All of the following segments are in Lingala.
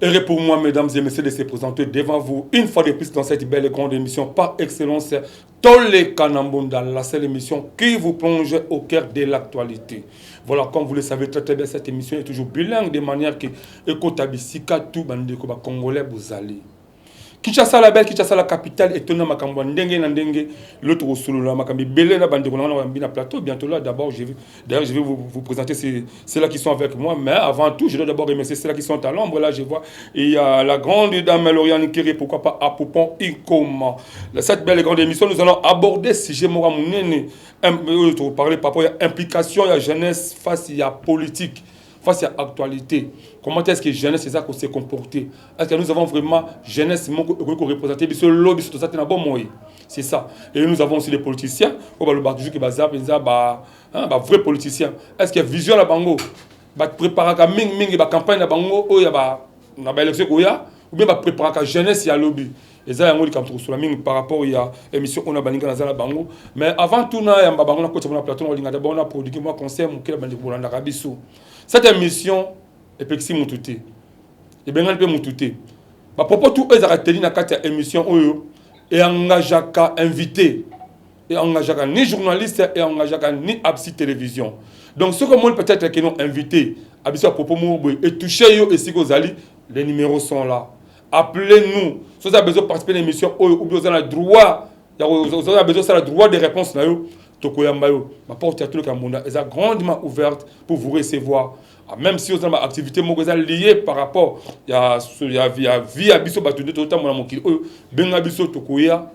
Heureux pour moi, mesdames et messieurs, de se présenter devant vous une fois de plus dans cette belle et grande émission par excellence, Tole Kanambunda, la seule émission qui vous plonge au cœur de l'actualité. Voilà, comme vous le savez très bien, cette émission est toujours bilingue de manière que Ekotabisika tout bandeko ba congolais vous allez. Kinshasa la belle, Kinshasa la capitale, et tenant ma cambo ndenge na ndenge, l'autre au solo la makambi belé na bande na plateau. Bientôt là, d'abord, je vais vous présenter ceux-là qui sont avec moi, mais avant tout, je dois d'abord remercier ceux-là qui sont à l'ombre. Là, je vois, il y a la grande dame Lauriane Kéré, pourquoi pas à Poupon Ikoma. Cette belle et grande émission, nous allons aborder si j'ai mon parler par rapport à l'implication, il y a jeunesse face à la politique. Face à l'actualité, comment est-ce que jeunesse c'est ça qu'on s'est comporté? Est-ce que nous avons vraiment jeunesse qui représenter ce lobby sur ça bon moyen? C'est ça. Et nous avons aussi des politiciens, on va le battre toujours qui bazar, vrai politicien. Est-ce qu'il y a vision la bango? Préparer la campagne la bango, il y a élection ou bien préparer la jeunesse il y a lobby. Et ça, il y a par rapport à l'émission on a banni dans la bango. Mais avant tout, on a bango na plateau, on a d'abord produit moi conseil mon qui a banni pour l'Arabie Saoudite. Cette émission est pexi moutouté. Et bien, elle moutouté. À propos de tout, ils ont tenu dans émission et engagé à inviter. Et engagé ni journaliste et engagé ni absi télévision. Donc, ce que moi peut-être qu'ils ont invité, à propos et toucher et si vous allez, les numéros sont là. Appelez-nous. Si vous avez besoin de participer à l'émission, ou bien vous avez le droit, de réponse. Ma porte est grandement ouverte pour vous recevoir. Même si vous avez une activité liée par rapport à la vie à Bisso Batude, tout le temps, Ben Abisso Tokoya,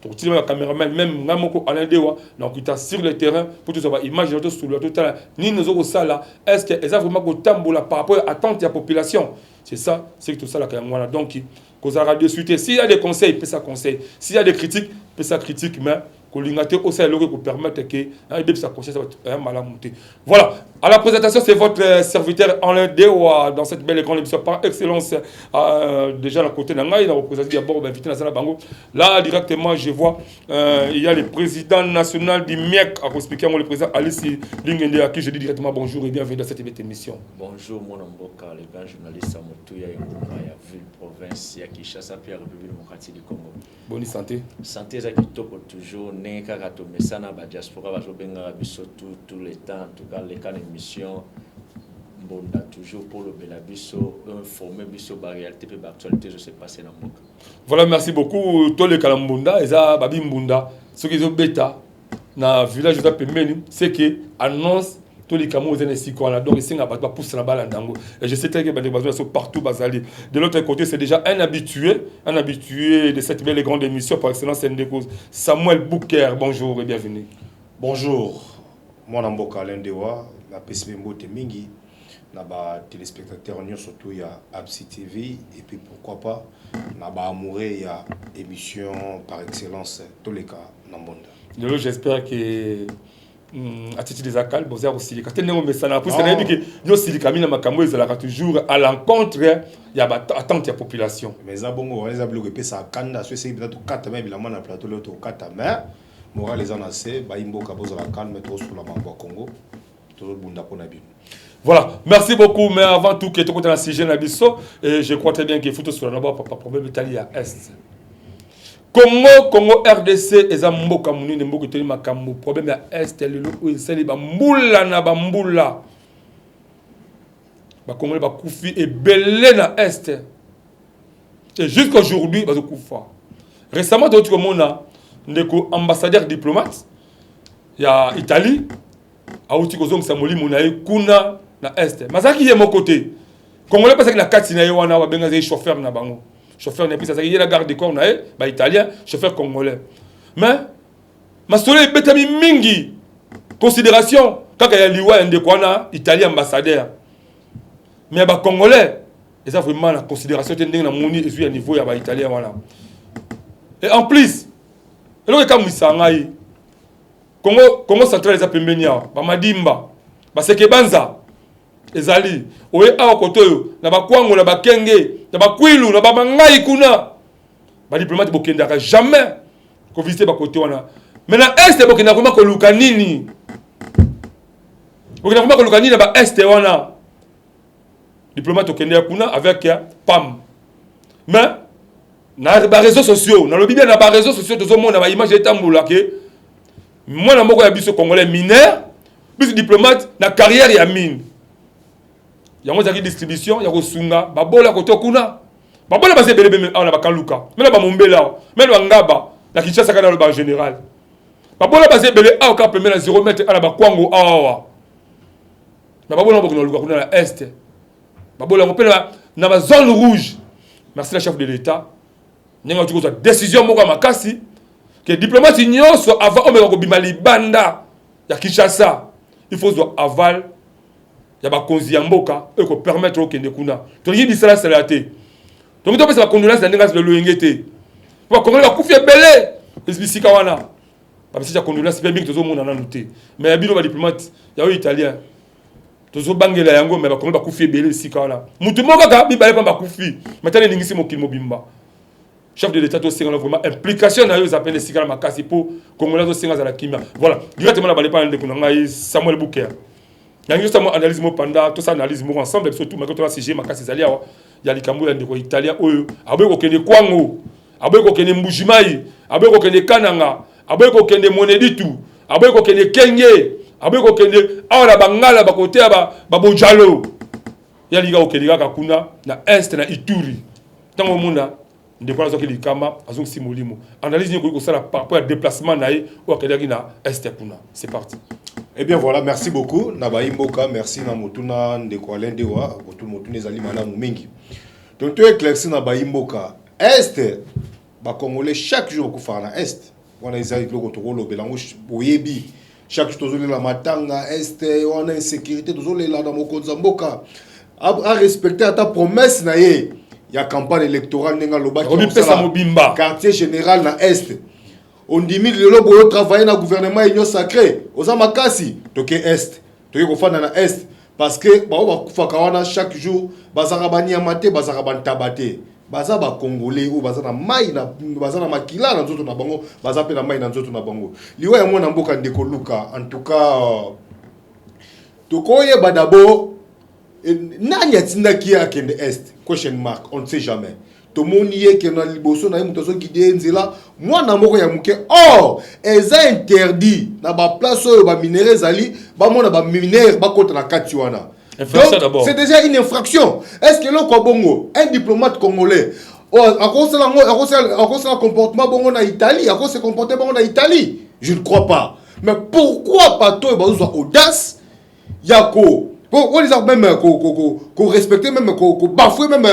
le caméraman, même Alain Dewa, donc il est sur le terrain pour tout ça. Imaginez sur le total, ni nous autres ça là, est-ce qu'il y a vraiment un tambour par rapport à l'attente de la population? C'est ça, c'est tout ça là. Donc, vous avez de suite. S'il y a des conseils, il peut ça conseil. S'il y a des critiques, il peut ça critique, mais aussi pour permettre que sa conscience va mal monter. Voilà, à la présentation, c'est votre serviteur Alain Dewa dans cette belle et grande émission par excellence. Déjà, à côté de la il a représenté d'abord invité dans la Bango. Là, directement, je vois, il y a le président national du MIEC, à expliquer le président Alice Lingende, à qui je dis directement bonjour et bienvenue dans cette belle émission. Bonjour, mon Mboka, les grands journalistes à Motouya et Ngoumaya, ville, province, à Kinshasa, puis à République démocratique du Congo. Bonne santé. Santé, ça qui top toujours. Karato mesana ba diaspora ba jobenga biso tout le temps, en tout cas les cas d'émission bonda toujours pour le belabiso informer biso ba réalité pe ba actualité je sais passer dans monde. Voilà, merci beaucoup Tole Kalambunda eza babi mbunda ce qui est bêta na village de Pemeni c'est que annonce tous les camions ici quoi donc ici on va pousser la balle en dango et je sais que des besoins sont partout basali. De l'autre côté c'est déjà un habitué de cette belle et grande émission par excellence Ndekos Samuel Bouker. Bonjour et bienvenue. Bonjour, mon Mboka Alain Dewa, la PSB Mbote Mingi, na téléspectateurs surtout il y a Absi TV et puis pourquoi pas na ba amouré il y a émission par excellence tous les cas Nambonda. Donc j'espère que attitude des acals bozer aussi quand on met ça là pour ça dit que yo si camina makambo ils allaient toujours à l'encontre il y a attente de la population mais ça bon on les a bloqué ça kanda c'est peut-être 4 mais évidemment na plateau l'autre 4 mais moral les en assez ba imboka bozer la calme trop sur la mambo Congo tout bunda pour nabi. Voilà, merci beaucoup mais avant tout que tu côté dans sujet nabiso et je crois très bien que photo sur la pas problème Italie à est Congo RDC eza mboka munene mboka teli makambo problème ya est lelo esali ba mbula na ba mbula ba Congolais ba kufi et belé na est et jusqu'à aujourd'hui ba kufa récemment tu komona ndeko ambassadeur diplomate ya Italie a uti kozongisa molimo na kuna na est mazaki ye mokote Congolais parce que na kati na ye wana ba benga chauffeur na bango. Chauffeur n'est plus ça, il y a la garde du corps, italien, chauffeur congolais. Mais, ma soleil betami mingi, considération, quand il y a liwa indékwana, italien ambassadeur. Mais les congolais, ils ont vraiment la considération, ils ont moni et niveau ya italien voilà. Et en plus, le cas Missangai, Congo central les apembenia, ba Madimba, ba Sekebanza. Ezali oye awa kotoyo na bakwango na bakenge na bakwilu na bamangai kuna ba diplomate bokendaka jamais ko visiter ba côté wana mais na est bokenda kuma ko luka nini bokenda kuma ko luka nini ba est wana diplomate au Kenya kuna avec PAM. Mais na les réseaux sociaux, na lobi bien na réseaux sociaux tout le monde na image etambola ke moi na moko ya biso congolais mineur, biso diplomate na carrière ya mine. Yango zaki distribution ya ko sunga babola ko tokuna. Babola base belebe na bakaluka. Mais ba mombela, mais ba ngaba na Kinshasa kana le ba général. Babola base belé a ka premier na 0 mètre ala ba kwango awa. Na babola boko na luka kuna na est. Babola ko pela na ba zone rouge. Merci la chef de l'État. Nenga tuko décision moko makasi que diplomate nyonso avant omeka ko bimali banda ya Kinshasa. Il faut zo aval ya ba konzi ya mboka e ko permettre au kende kuna. To yi bisala salate. Donc to pesa ba condolence na nenga le loyengete. Pour congolais ba kufie belé. Bisika wana. Ba bisika condolence pe bing to zo mona na noté. Mais ya bino ba diplomate ya italien. Tozo bangela yango mais ba congolais ba kufie belé bisika wana. Mutu moko ka bi ba ba kufi. Matane ningisi mokili mobimba. Chef de l'État, aussi, vraiment implication dans les appels de Sikala Makasi pour Congolais aussi dans la Kimia. Voilà, directement la balai de Samuel Bouker. Il y a juste analyse pendant tout ça analyse ensemble surtout mais quand on a CG Makasi Zalia, il y a les Camerounais de Italien eux, abeko kene Kwango, abeko kene Mbujimai, abeko kene Kananga, abeko kene Moneditu, abeko kene Kenge, abeko kene ala bangala bakote ba Bojalo. Il y a les gars au Kenya Kakuna na Est na Ituri. Tant au monde ndeko nazo kili kama azongi simolimo analyse ni ko sala par rapport à déplacement naé au Kenya na est kuna. C'est parti. Eh bien voilà, merci beaucoup Nabayi Mboka, merci na motuna ndeko alendewa botu motuna ezali malamu mingi. Donc tu éclairci Nabayi Mboka est ba congolais chaque jour ko fana est wana ezali ko to lobelango boyebi chaque jour tozoli la matanga est wana insécurité tozoli la na mokonza mboka a respecter ta promesse na ye. Il y a campagne électorale nenga loba qui quartier général na est. On dit mille le boyo travailler na gouvernement union sacré. Oza makasi toke est. Toke ko fana na est parce que ba kufa kawana chaque jour bazaka bani amate bazaka ban tabate. Baza ba congolais ou baza na mai na baza na makila na nzoto na bango baza pe na mai na nzoto na bango. Liwa ya mwana mboka ndeko luka en tout cas tokoye badabo nani atinda ki akende est question mark on ne sait jamais to moniye ke na liboso na muto so guider nzela mwana moko ya muke or eza interdit na ba place oyo ba minéraux zali ba mona ba minéraux ba kota na kati wana. C'est déjà une infraction. Est-ce que le Bongo, un diplomate congolais à cause de comportement bon en Italie, à cause de comportement bon en Italie, je ne crois pas. Mais pourquoi pas toi audace Yako on les a même qu'on respecte même qu'on bafouer même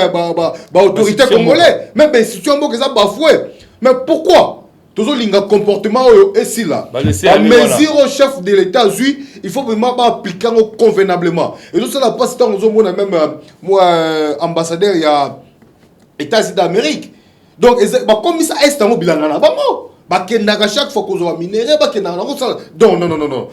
autorité congolais même institution que ça bafoué mais pourquoi toujours l'inga comportement et si là à mesure au chef de l'État il faut vraiment appliquer convenablement et tout ça la passe tant aux hommes même moi ambassadeur il y a États-Unis d'Amérique donc comme ça est en bilan là bah chaque fois qu'on a minéré bah non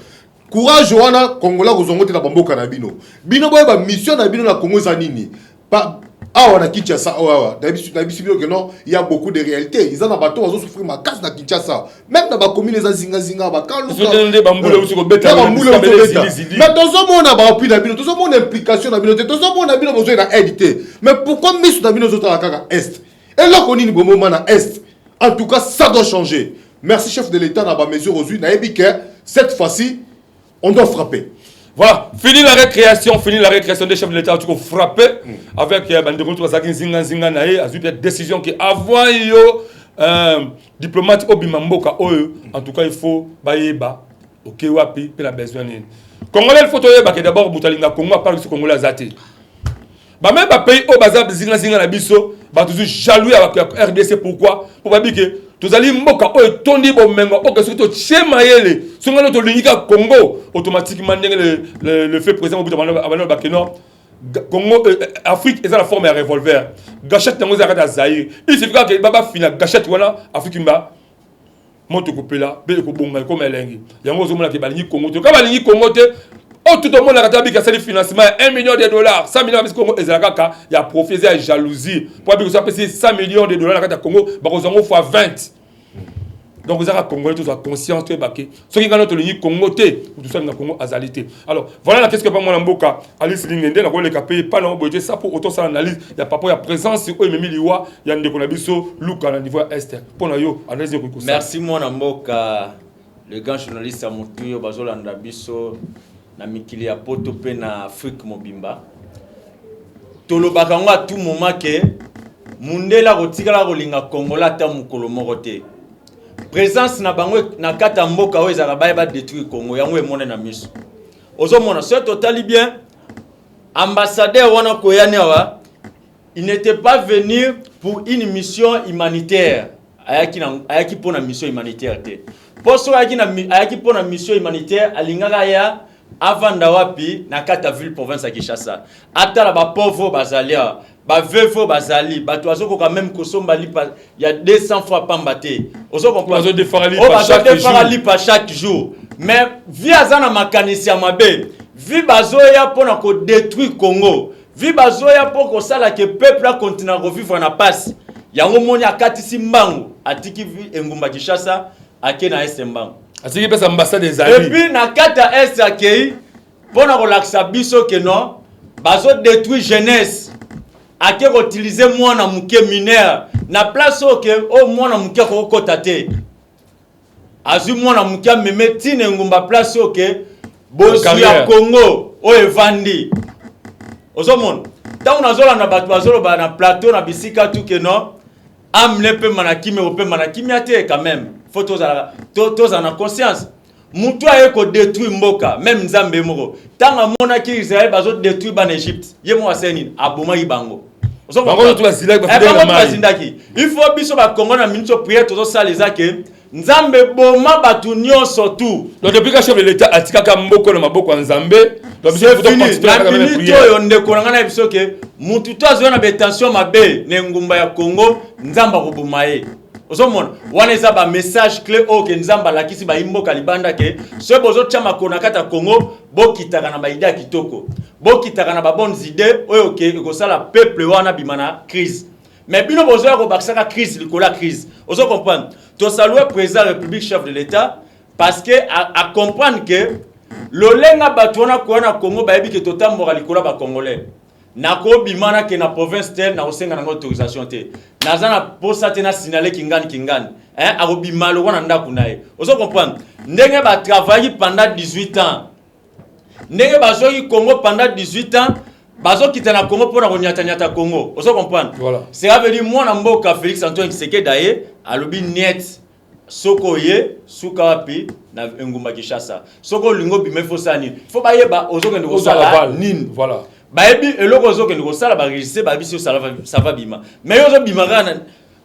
courage wana Congolais kozongote na bamboka na bino bino boye ba mission na bino na Congo za nini pa awa na Kinshasa awa na biso que non il y a beaucoup de réalités ils en a bateau bazo souffrir ma casse na Kinshasa même na ba commune za zinga ba kaluka ils bambule usi ko beta mais tozo mona ba appui na bino tozo mona implication na bino tozo mona bino besoin na aide mais pourquoi miso na bino zota la kaka est et là konini bo moment na est en tout cas ça doit changer merci chef de l'État na ba mesure aujourd'hui na ebi que cette fois-ci on doit frapper. Voilà, fini la récréation des chefs de l'État, tu peux frapper avec Zinga Nae, a eu des décisions qui avant yo diplomate Obimamboka en tout cas il faut baïba OK wapi pe la besoin ni. Congolais il faut toyeba que d'abord Boutalinga Congo parle sur Congolais azate. Ba même ba pays au bazar Zinga na biso, ba toujours jaloux avec RDC pourquoi? Pour pas dire que tous allez mboka o tondi bo mengo o que surtout chema yele songa to lingika Congo automatiquement le fait présent au bout de bakeno Congo Afrique est la forme de revolver gâchette nango za Zaïre il suffit que baba fina gâchette wana Afrique mba moto kopela be ko bonga comme elengi yango zo mona ke balingi Congo to ka balingi Congo te tout le monde a regardé que c'est le financement 1 million de dollars 100 millions parce que Congo ezalaka il y a profité à jalousie pour dire que ça peut 100 millions de dollars à Congo ba ko zongo fois 20 Donc vous avez Congolais tous conscience que baké. Ceux qui gagnent notre ligne Congo té, tout ça dans Congo azalité. Alors voilà la question que moi Mboka Alice Lingende la le capé pas non boité ça pour auto ça analyse, il y a pas pour la présence au Ememi Liwa, il y a ndeko na biso Luka na niveau est. Pour na yo analyse ko ça. Merci moi Mboka le grand journaliste à Motuyo bazolanda biso na mikili ya poto pe na Afrique mobimba. Tolobaka ngo à tout moment que mundela kotikala kolinga Kongola ta mukolo moko te. Présence na bango na kata mboka oyo ezaka ba détruire Congo yango emone na miso. Ozomona ce total bien ambassadeur wana koyane wa il n'était pas venu pour une mission humanitaire. Ayaki pour une mission humanitaire te. Poso ayaki pour une mission humanitaire alingaka ya avanda wapi na kata ville province ya Kinshasa. Atala ba pauvre bazalia, ba veufo bazali, ba toazo ko quand même kosomba lipa il y a 200 fois pambate. Ozo comprendre. Ozo défarali par chaque jour. Mais via zana makanisi ya mabe, vi bazoya pona ko détruire Congo. Vi bazoya pour ko sala que peuple a continue à vivre na passe. Yango moni akatisi mbangu atiki vi engumba Kinshasa akena esembangu. Atiki pesa ambassade des alliés. Et puis na kata est akei pona relaxa biso que non bazo détruire jeunesse. Ake utiliser mwana muke mineur na place oke o mwana muke ko kotate. Azu mwana muke meme tine ngumba place oke bosi ya Congo o evandi. Ozomon ta unazola na batu bazolo ba na plateau na bisika tout que non amne pe manakime o pe manakime ate quand même. Faut tous en conscience. Moutou a ko détruire mboka même Nzambe moko. Tanga mona ki Israël bazo détruire ban Égypte. Yemo aseni aboma ibango. Bango to basila ba fidèle na il faut biso ba Congo na minute prière to sala ezake Nzambe boma batu nyonso tout. Donc depuis que chef de l'état atikaka mboko na maboko ya Nzambe, donc biso faut continuer na minute yo ndeko ngana biso ke mutu to azo na betension mabe ne ngumba ya Congo Nzamba ko bomaye. Ozomona wana eza ba message clé o ke Nzamba lakisi ba imboka libanda ke so bozo chama kona kata Congo bokitaka na ba idée kitoko bokitaka na ba bonnes idées oyo ke ekosala peuple wana bimana crise mais bino bozo ko bakisaka crise likola crise ozo comprendre to saluer président république chef de l'état parce que à comprendre que lolenga batu wana ko na Congo ba yebi ke totamboka likola ba congolais nako bimana ke na province tel na osenga na autorisation te nazana posa te na signalé kingani ako bimalo wana ndaku nae ozo comprendre ndenge ba travailler pendant 18 ans ndenge bazoyi Congo pendant 18 ans bazo kitana Congo pona konyata Congo ozo comprendre voilà. C'est à dire moi na mboka Félix Antoine Tshisekedi daye alobi net soko ye suka wapi na ngumba Kinshasa soko lingo bime fosani fo ba yeba ozo kende ko sala nin voilà. Baebi eloko zo kende ko sala ba register ba biso ça va bima mais yo zo bima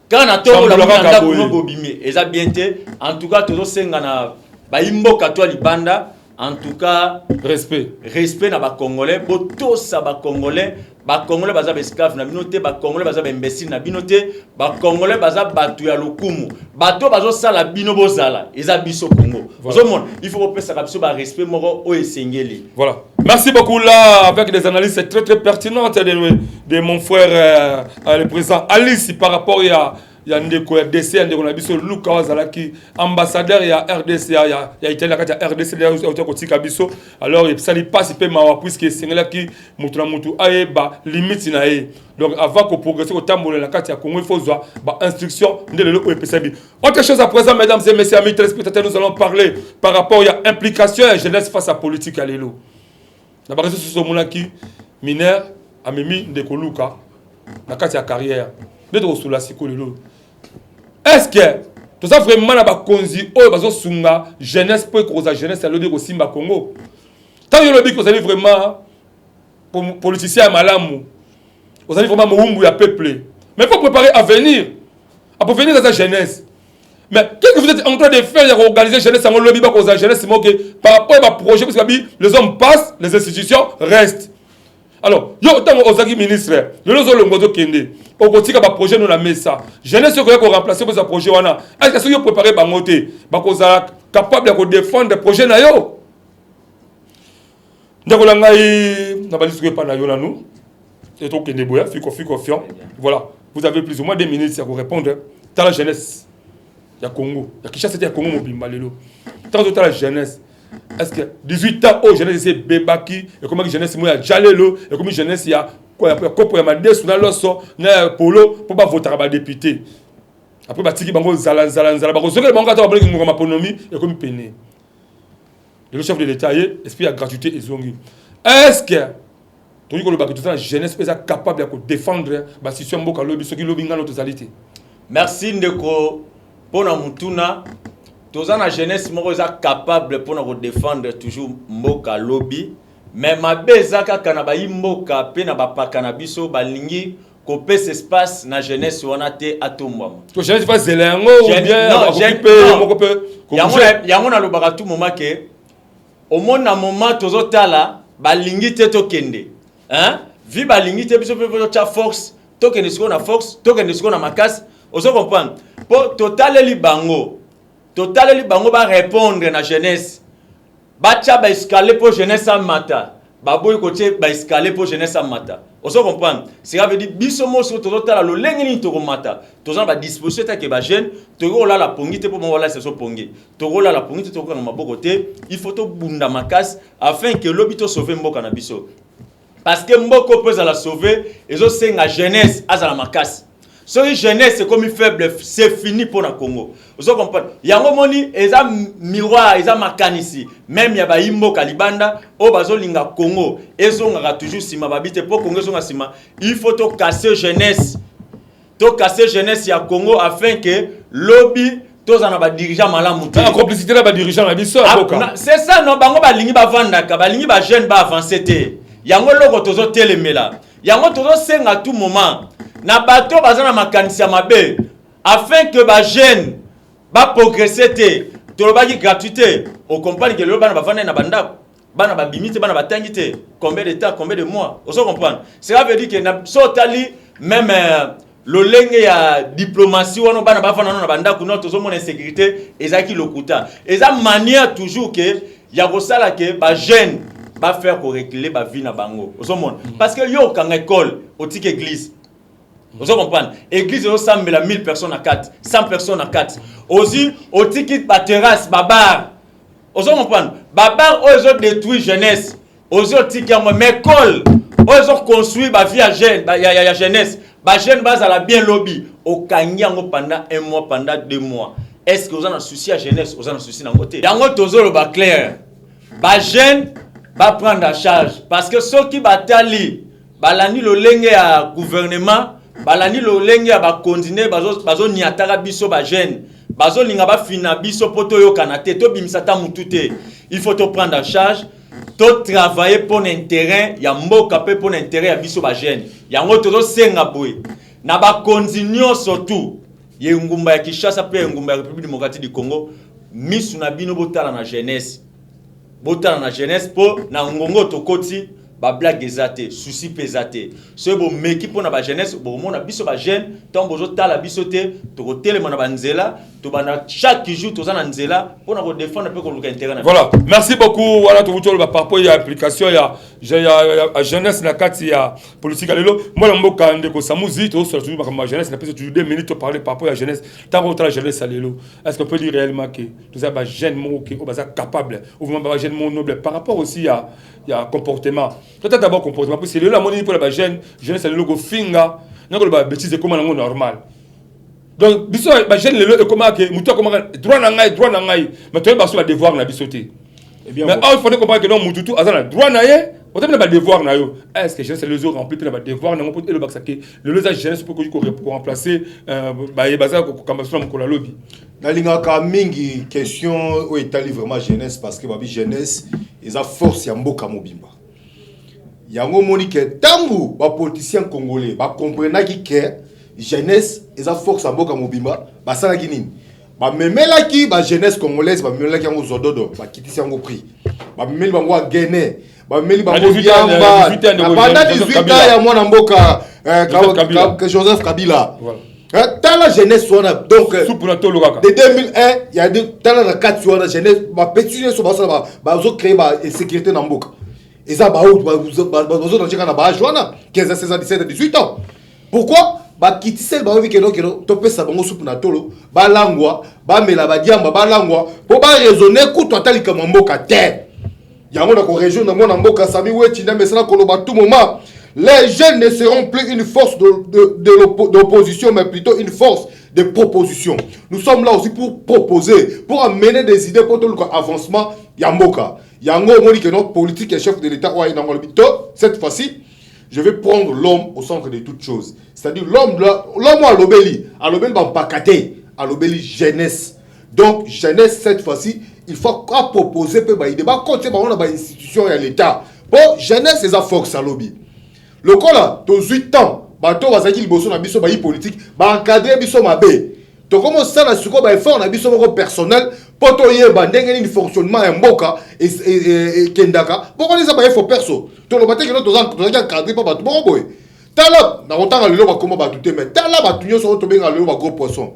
kana to la manda ko bo bimi eza bien te en tout cas tozo senga na ba imboka to libanda en tout cas respect na ba congolais boto sa ba congolais baza esclave na binote ba congolais baza imbécile na binote ba congolais baza batu ya lokumu bato bazo sala bino bozala eza biso Congo ozomona il faut que ça biso ba respect moko o esengeli. Voilà. Merci beaucoup là avec des analyses très pertinentes de mon frère le président Alice par rapport il y a ndeko RDC ndeko na biso Luka Wazalaki ambassadeur ya RDC ya Italie kati ya RDC ya kotika biso alors il sali passe pe mawa puisque sengela ki mutu na mutu ayeba limite na ye donc avant que progresser au tambour la kati ya Congo il faut voir ba instruction ndele ko epesabi. Autre chose à présent mesdames et messieurs amis téléspectateurs nous allons parler par rapport à implication et jeunesse face à politique à l'élo. Na ba sur ce mona ki mineur amemi ndeko Luka na kati ya carrière ndeko sous la sikolelo. Est-ce que tout ça vraiment na ba konzi o bazo sunga jeunesse pour cause jeunesse à l'ode ko simba Congo tant yo lobi que vous allez vraiment politicien malamu vous allez vraiment moumbu ya peuple mais il faut préparer à venir dans la jeunesse mais qu'est-ce que vous êtes en train de faire pour organiser jeunesse en lobby ba cause jeunesse mo que par rapport à projet parce que les hommes passent les institutions restent. Alors, yo tant ozaki ministre, le lozo longozo kende, okotika ba projet no la mesa. Jeunesse ko ko remplacer pour ce projet wana. Est-ce que yo préparer ba ngote, ba koza capable de défendre projet na yo? Ndeko la ngai na balisu ko pa na yo na nous. Et to kende boya, fiko confiant. Voilà, vous avez plus ou moins 2 minutes pour répondre dans la jeunesse. ya Congo ya Kinshasa ya Congo mobimba lelo tant de la jeunesse est-ce que 18 ans au jeunesse c'est bebaki et comment jeunesse moi ya jalelo et comment jeunesse ya quoi ya kopo ya madesu na loso na polo pour pas voter ba député après batiki bango zala bango zoke bango ata ba ngoma maponomi et comme pené le chef de l'état est esprit à gratuité et zongi est-ce que tout le monde la jeunesse est capable de défendre la situation mboka lobi ce qui lobi ngana totalité. Merci ndeko pona mutuna toza na jeunesse moko est capable pona ko défendre toujours mboka lobi mais mabeza kaka na ba mboka pe na ba pakana biso balingi ko pese espace na jeunesse wana te atombama. To jeunesse va zelengo ou bien occuper moko pe yango na lobaka tout moment que au monde na moment tozo tala balingi te to kende. Hein? Vi balingi te biso pe cha force tokende siko na force tokende siko na makasi ozo comprendre pour totaleli bango ba répondre na jeunesse ba cha ba escaler pour jeunesse en mata ba boy côté ba escaler pour jeunesse en mata ozo comprendre ça veut dire biso mo so totala lo lengi ni to mata toza ba disposition ta ke ba jeune to rola la pongi te pour mo wala so pongi to rola la pongi te to ko na maboko te il faut to bunda makasi afin que lobito sauver mboka na biso. Parce que mboko peut la sauver et zo senga jeunesse azala makasi. So jeunesse c'est comme faible, c'est fini pour le Congo. Vous comprenez? Yango moni eza miroir, eza makanisi. Même ya ba imbo kalibanda o bazo linga Congo. Ezo ngaka toujours sima babite pour Congo zo sima. Il faut to casser jeunesse. To casser jeunesse ya Congo afin que lobby tous en ba dirigeant malamu. La complicité là ba dirigeant la biso aboka. C'est ça non bango ba lingi ba vandaka, ba lingi ba jeune ba avancer te. Yango loko tozo telemela. Yango tozo senga tout moment. Na bato bazana makanisi ya mabe afin que ba jeune ba progresser te. Tolobaki gratuité. On comprend que le bana ba vanda na banda. Bana ba bimite bana ba tangite. Combien de temps, combien de mois? On se comprend. Cela veut dire que na sotali même le lenge ya diplomatie wana bana ba vanda na banda kuno tozo mona insécurité ezaki lokuta. Eza manière toujours que ya kosala que ba jeune va faire pour réclamer ba vie na bango. Parce que yo quand école au tique église. Vous comprenez? Église yo 100 1000 personnes à 4, 100 personnes à 4. Aussi au tique ba terrasse babar. Vous comprenez? Babar ils ont détruit jeunesse. Aussi au tique mais école ils ont construit ba vie à jeune, ya jeunesse. Ba jeune base à la bien lobby au kanyango pendant 1 mois pendant 2 mois. Est-ce que vous avez un souci à jeunesse, vous avez un souci dans côté? Yango tozo le ba clair. Ba jeune va prendre en charge parce que ceux qui batali balani lo lenge ya gouvernement balani lo lenge ya ba continuer bazo niataka biso ba jeune bazo linga ba fina biso poto yo kanate to bimisata mutute il faut te prendre en charge to travailler pour l'intérêt ya mboka pe pour l'intérêt ya biso ba jeune yango tozo senga boy na ba continuer surtout ye ngumba ya Kinshasa pe ngumba ya République démocratique du Congo misu na bino botala na jeunesse botala na jeunesse po na ngongo tokoti ba blague ezate souci pesate ce bo meki po na ba jeunesse bo mona biso ba jeune tant bozo tala biso te to ko telema na banzela to bana chaque jour to za na nzela po na ko défendre pe ko luka intérêt na. Voilà, merci beaucoup. Voilà to vutolo ba parpo ya application ya jeunesse na kati ya politique lelo moi na mboka ndeko samuzi to so toujours ba jeunesse na peut toujours 2 minutes to parler par rapport à jeunesse tant que la jeunesse lelo est-ce qu'on peut dire réellement que tout ça ba jeune mo que o ba capable ou vraiment ba jeune mo noble par rapport aussi à comportement. Peut-être d'abord comportement parce que le la monnaie pour la jeune c'est le logo finga n'ako ba bêtise comme un normal. Donc biso ba jeune le comment que muto comment droit na ngai mais toi ba sur la devoir na bisoté. Eh bien mais il faut comprendre que non mutu tout azana droit na ye on t'a pas devoir na yo est-ce que jeune c'est les autres rempli puis na devoir na le bac saké le jeune pour que remplacer ba yebaza ko kambasula mkola lobby. Nalingaka mingi question où étali vraiment jeunesse parce que babi jeunesse ils a force ya mboka mobimba. Yango moni que tangu ba politiciens congolais ba comprendre que jeunesse ils a force ya mboka mobimba ba sala kinini. Ba memela ki ba jeunesse congolaise ba memela ki yango zododo ba kitisi yango prix. Ba memeli bango a gagner. Ba memeli bango yamba. Pendant 18 ans ya mwana mboka Joseph Kabila. Voilà. Dans la jeunesse, donc de 2001, il y a dans la 4 jeunesse, ma petite sur créer la sécurité dans le monde. Et ça, 15 ans, 16 ans, 17 ans, 18 ans. Pourquoi? bakitise ba wiki keno to pesa bango soupe na tolo ba langwa ba mela ba diamba ba langwa po ba raisonner kuto atalika mboka terre yango na ko région na mona mboka sami wechi na mesana koloba tout moment. Les jeunes ne seront plus une force d'opposition, mais plutôt une force de proposition. Nous sommes là aussi pour proposer, pour amener des idées pour tout l'avancement. Yamboka. Yango moni que notre politique et chef de l'État cette fois-ci, je vais prendre l'homme au centre de toutes choses. C'est-à-dire l'homme à l'obéli va pas cater, à l'obéli jeunesse. Donc jeunesse cette fois-ci, il faut proposer peu ba idée, ba compter ba on a ba institution et l'État. Pour jeunesse c'est ça force à lobby. Le cas là, tu as 8 ans, bateau va s'acquérir le na biso ba politique, ba encadrer biso mabe. Tu commences ça na suko ba effort na biso personnel pour to yeba ndenge ni fonctionnement ya mboka et kendaka. Pourquoi les ba effort perso? To lo baté que nous to encadrer pas bateau bon boy. Tala na otanga lelo ba comment ba douter mais tala ba tunyo so to benga lelo ba gros poisson.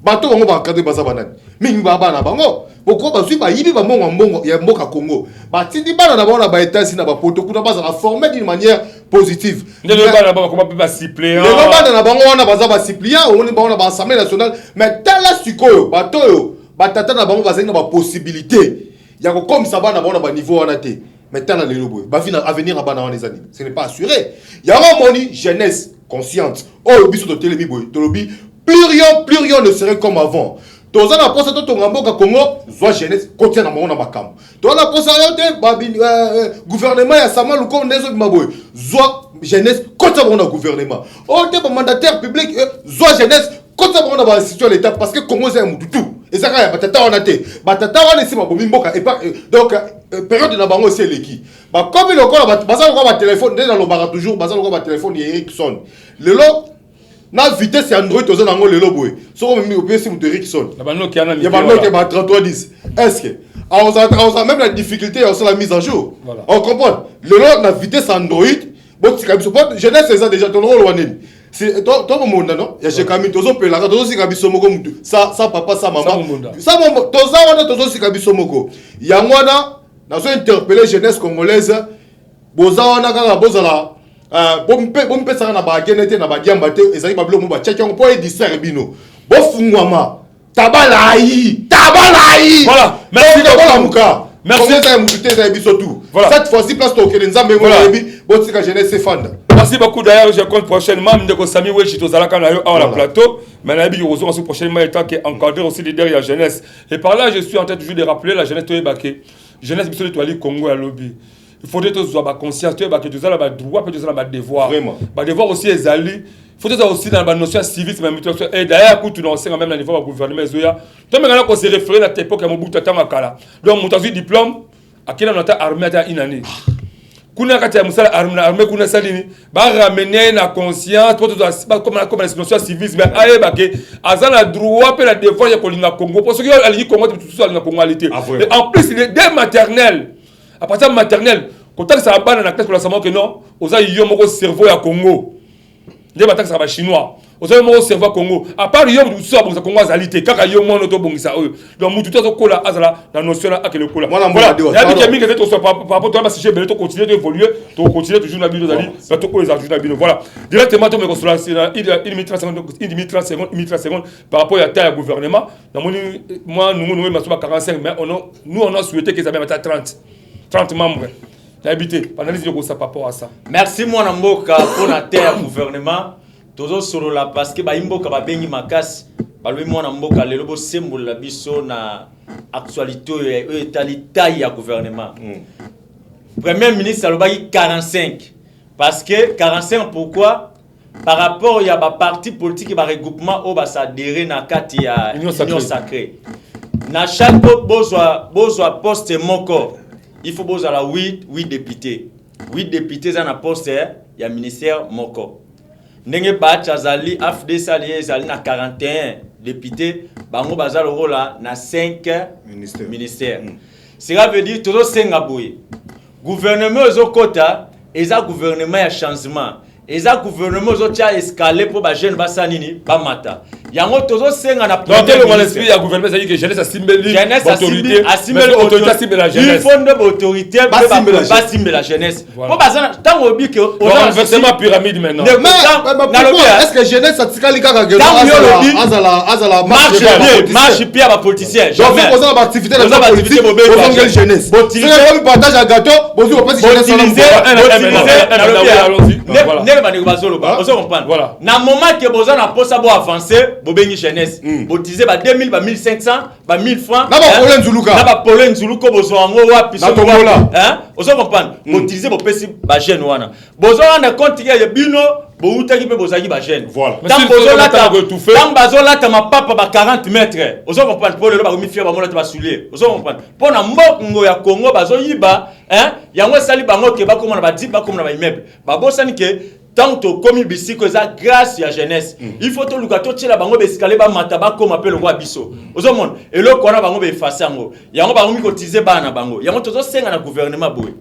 Bateau bango ba encadrer ba za banane. Mingi ba bana bango. Pourquoi ba suit ba yibi ba mbongo ya mboka Congo. Ba tindi bana na ba état si na ba poto kuna ba za former d'une manière positive. Les bana ba comment ba suppléant. Les bana na bango wana ba za ba suppléant, on ba na ba assemblée nationale, mais tala sikoyo bato yo ba tata na bango ba za na ba possibilité. Ya ko comme ça bana ba niveau wana te. Mais tala lelo boy, ba vina avenir bana wana les années. Ce n'est pas assuré. Ya moni jeunesse consciente. Oh biso to télébi boy, to lobi plus rien ne serait comme avant. Toza na posa to ngamboka Congo, soit jeunesse côté na mona makam. Toza na posa yote gouvernement ya sama luko ndezo bimaboy. Soit jeunesse côté na gouvernement. O te mandataire public, soit jeunesse côté na ba institution l'état parce que Congo c'est mututu. Et ça ya batata wana te. Batata wana si mabomi mboka et pas donc période na bango c'est leki. Ba comme le ko ba baza ko ba téléphone dès dans le bar toujours baza ko ba téléphone Ericsson. Lelo na vitesse ya Android toza nango lelo boy soko mimi opesi muto Ericsson na bano ki ana ya bano ke ba 3310 est-ce que on a même la difficulté sur la mise à jour voilà. On comprend lelo na vitesse Android bon tika biso pot jeunesse c'est ça déjà ton rôle waneni c'est toi monde non ya chez Camille tozo pelaka tozo sika biso moko mutu ça papa ça maman ça mon toza wana tozo sika biso moko ya ngwana na so interpeller jeunesse congolaise boza wana kaka bozala bompe ça na ba genete na ba diamba te ezali ba blo mo ba tchaki on peut distraire bino bo fungwama tabalai voilà merci de muka merci ça muté ça biso tout cette fois-ci place to kele nzambe mo yebi bo tika jeunesse fanda merci beaucoup d'ailleurs je compte prochainement ndeko Sami Wechi tozalaka na yo à la plateau mais na bi yozo ensuite prochainement étant que encadrer aussi les derrière jeunesse et par là je suis en train toujours de rappeler la jeunesse to yebake jeunesse biso to ali Congo ya lobby. Il faudrait que tu aies conscience, que tu aies le droit, que tu aies le devoir. Vraiment. Le devoir aussi est ali. Il faut que tu aies aussi dans la notion civile, et d'ailleurs, quand tu n'en sais même au niveau du gouvernement, tu as maintenant qu'on s'est référé à l'époque à Mobutu Tamakala. Donc, mon diplôme, à quel moment tu as armé à une année? Kuna kati ya musala armée kuna salini ba ramener na conscience pour comme la notion civile mais aye bake azana droit pe la devoir ya kolinga Congo parce que ali Congo tout ça na congolalité en plus il est dès maternel à partir de maternelle quand ça va dans la classe pour la savoir que non oza yo moko cerveau ya Congo dès matin ça va chinois oza yo moko cerveau Congo à part yo tout ça bon ça Congo azalité kaka yo mono to bongisa eux donc mutu to kola azala la notion là akele kola voilà ya bi kemi que tu sois par rapport toi parce que j'ai to continuer d'évoluer to continuer toujours na bino zali to ko les ajouter na bino voilà directement to me consoler une minute 30 secondes par rapport à taille gouvernement moi nous masoba 45 mais nous on a souhaité que ça même à 30 membres. D'habiter. Analyse de ça par rapport à ça. Merci mon amboka pour la terre gouvernement. Toujours sur la parce que ba imboka ba bengi makas. Ba lui mon amboka le lobo symbole la biso na actualité et taille ya gouvernement. Premier ministre alobaki 45 parce que 45 pourquoi par rapport ya ba parti politique et ba regroupement au ba s'adhérer na kati ya union sacrée. Na chaque bozwa poste moko. Il faut que 8 députés. 8 députés dans la poste, il y a ministère moko. Nenge bacha zali AFD sali zali na 41 députés, bango bazalo rola na 5 ministères. Cela veut dire todo senga boye. Gouvernement ezokota, eza gouvernement ya changement. Eza gouvernement ezotia escalé pour ba jeune basanini ba mata. yango tozo senga na dans le esprit ya gouvernement ça dit que jeunesse a simbeli autorité la jeunesse. Il faut de autorité ba simbe la jeunesse. Pour bazana tant obi que on a inversement pyramide maintenant. Est-ce que jeunesse a tikali kaka gelo azala marche bien ba politicien. Donc vous avez activité dans la politique pour jeunesse. Si vous partagez un gâteau, vous avez pas jeunesse na moment que vous avez posa bo avancer bo bengi jeunesse botiser ba 2000 ba 1500 ba 1000 francs na ba Pauline Zuluka na ba Pauline Zuluka bozo ngo wapi so hein ozo comprendre botiser bo pesi ba jeune wana bozo rendre compte que bino bo utaki pe bozaki ba jeune voilà tant bozo la ta ma papa ba 40 mètres ozo comprendre pour le ba mi fier ba mona ta ba soulier ozo comprendre pour na mbongo ya Congo bazo yiba hein yango sali bango ke ba komona ba dip ba komona ba immeuble ba bosani ke tant que comme bisiko za grâce ya jeunesse il faut to luka to tshela bango besikale ba mataba comme appelle roi biso ozomona elo kona bango be effacer yango yango bango mi kotiser bana bango yango tozo senga na gouvernement boy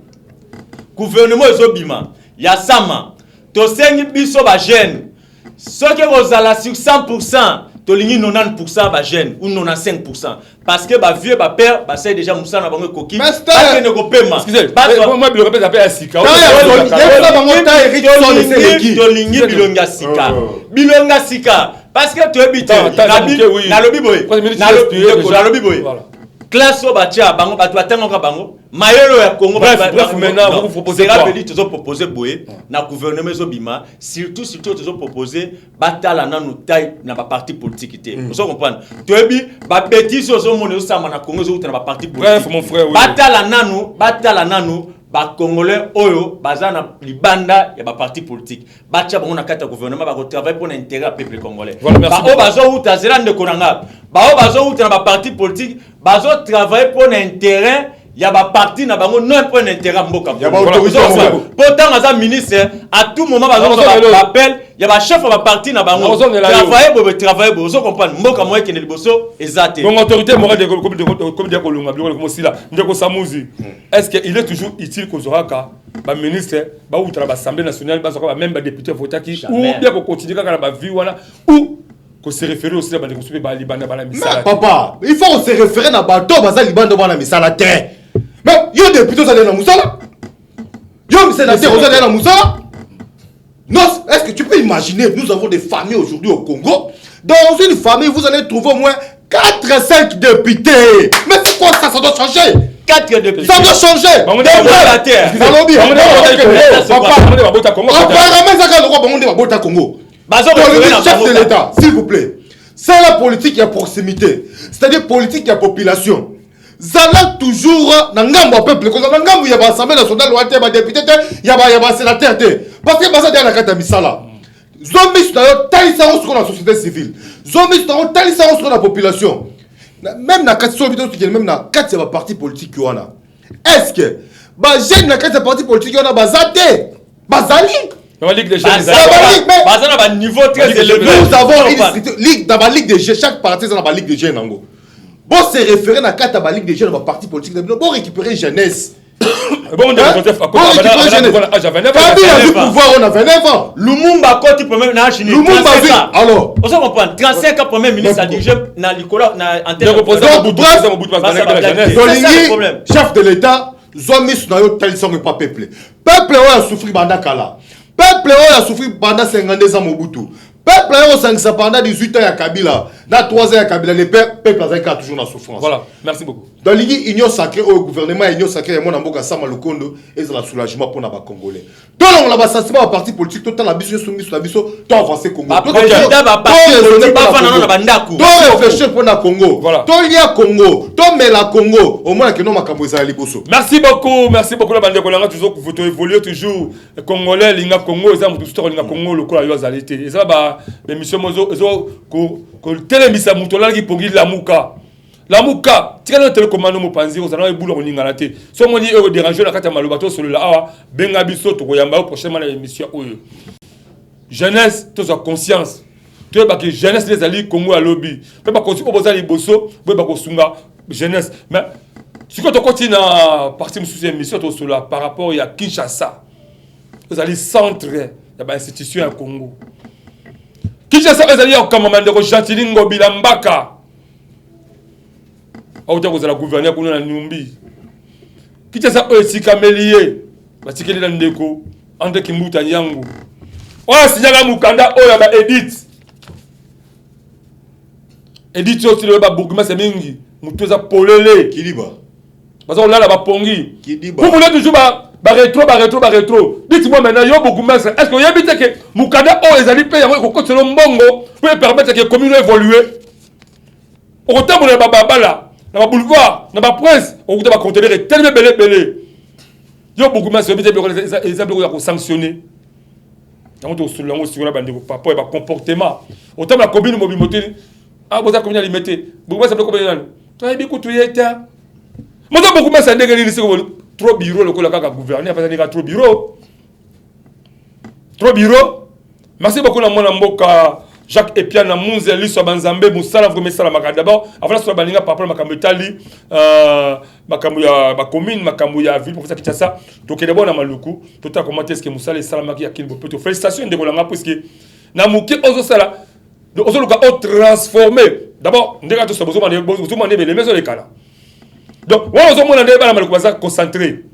gouvernement ezobima ya sama to sengi biso ba jeune ce que vous allez sur 100% tolingi 90% ba jeune ou 95% parce que ba vieux ba père ba c'est déjà musana bango koki parce que ne ko pema moi je le répète appelle Sika tolingi bilonga sika bilonga sika parce que tu habite na lobi boy na lobi boy classe au batia bango batu atengo ka bango mayelo ya Congo maintenant vous proposez quoi vous proposer boye na gouvernement zobima surtout vous proposer batala na nous taille na ba parti politique té vous comprendre toyebi ba bêtise zo mona zo sama na Congo zo na ba parti politique bref mon frère batala nanu ba congolais oyo bazana libanda ya ba parti politique batia bango na kata gouvernement ba ko travailler pour l'intérêt du peuple congolais ba o bazo uta zelande konanga ba o bazo uta na ba parti politique bazo travailler pour l'intérêt ya ba parti na bango non pour l'intérêt mboka pourtant aza ministre à tout moment bazo appel ya ba chef ba parti na bango travailler bo zo comprendre mboka moye kene liboso ezate donc autorité morale de comme de kolunga biloko comme sila ndeko Samuzi est-ce que il est toujours utile que Zoraka ba ministre ba outra ba assemblée nationale ba soka ba même ba député votaki ou bien ko continuer kaka na ba vie wana ou ko se référer aussi ba de construire ba libanda ba la misala papa il faut se référer na bato ba za libanda ba na misala terre mais yo député ça na musala yo sénateur ça na musala. Non, est-ce que tu peux imaginer, nous avons des familles aujourd'hui au Congo. Dans une famille, vous allez trouver au moins 4-5 députés. Mais c'est quoi ça? Ça doit changer. 4 députés. Ça doit changer. On est la terre. Chef de l'État, s'il vous plaît. C'est la politique à proximité. C'est-à-dire politique à population. Zala toujours na ngambo peuple ko na ngambo ya ba assemblée nationale wa te ba député te ya ba sénateur te parce que baza na kata misala zombi sur la talisa sur la société civile zombi sur talisa sur la population même na kata sobito même na kata ba parti politique wana est-ce que ba jeune na kata parti politique wana bazate bazali dans la ligue des jeunes bazana ba niveau très élevé nous avons une ligue dans la ligue des jeunes chaque parti dans la ligue des jeunes nango. Bon, c'est référé à la Ligue des jeunes, dans le parti politique. Bon, récupérer jeunesse. Bon, on a pouvoir, on a 29 ans. Lumumba, quand tu peux même nager, Lumumba, alors. On se comprend. 35 ans, premier ministre a dirigé dans l'école, en terre. Chef de l'État, Zomis, Talisson n'est pas peuplé. Peuple, on a souffert pendant Kala. Peuple, on a souffert pendant 52 ans, Mobutu. Peuple a 500 pendant 18 ans à Kabila, dans 3 ans à Kabila, le peuple a toujours la souffrance. Voilà, merci beaucoup. Dans l'union sacrée, au gouvernement, l'union sacrée, mon amour, Sama Lukondo, et c'est le soulagement pour les Congolais. Tout le monde a sentiment à parti politique, tout le temps, la biso, soumis sur la biso, tout avancé Congo. Tout réfléchir pour le Congo. Tout lié à Congo, tout mêlé à Congo, au moins que nous, Makamboza et Liboso. Merci beaucoup, la bande de Kolanga, toujours, vous évoluez toujours, Congolais, l'Inga Congo, les amis, tout le Congo, le Kola, Yozalité. Et ça, mais monsieur Mozo, ko telemisa mutola ki pongi la muka tika na telecommande mo panzi ozana ebula oningana te so moni e déranger la kata malobato solo la awa benga biso to koyamba prochainement la émission oyo jeunesse to sa conscience to ba que jeunesse les ali Congo à lobby pe ba ko boza liboso pe ba ko sunga jeunesse mais si quand on continue na partie mususu émission to solo par rapport à Kinshasa vous allez centre ya ba institution à Congo Kinshasa ezali ya kamamande ko Chantilingo Bilambaka. Auta ko za gouverneur kuna na Numbi. Kinshasa esika melie batikeli na ndeko ande Kimbuta Nyangu. Oya sinyaga mukanda oya ba Edith aussi le ba bourgmestre mingi mutuza polele Kiliba. Parce qu'on l'a ba pongi. Kidiba. Vous voulez toujours ba rétro. Dites-moi maintenant yo bourgmestre est-ce que y habite que mukanda o ezali pe yango ko kotelo mbongo pour permettre que commune évoluer. Au temps de ba babala, na ba boulevard, na ba prince, on va contenir tellement belé. Yo bourgmestre habite be exemple ko sanctionner. Donc on sur la bande papa et ba comportement. Au temps la commune mobilité ah vous avez combien de limité beaucoup ça peut combien tu as beaucoup tu es là moi beaucoup mais ça ndenge ni c'est trop bureau le ko la ka gouverner parce que trop bureau merci beaucoup na mona mboka Jacques Epian na Munze liso banzambe musala vraiment sala maka d'abord avant sur baninga par rapport makambo etali makambo ya ba commune makambo ya ville pour ça qui ça donc il est bon na maluku tout à commenter est-ce que musala sala maki ya kinbo peut félicitations de kolanga parce que na muki ozo sala donc on a transformé d'abord ndeka to sobozo mane les maisons les kala donc on a mona ndeba na maluku baza concentré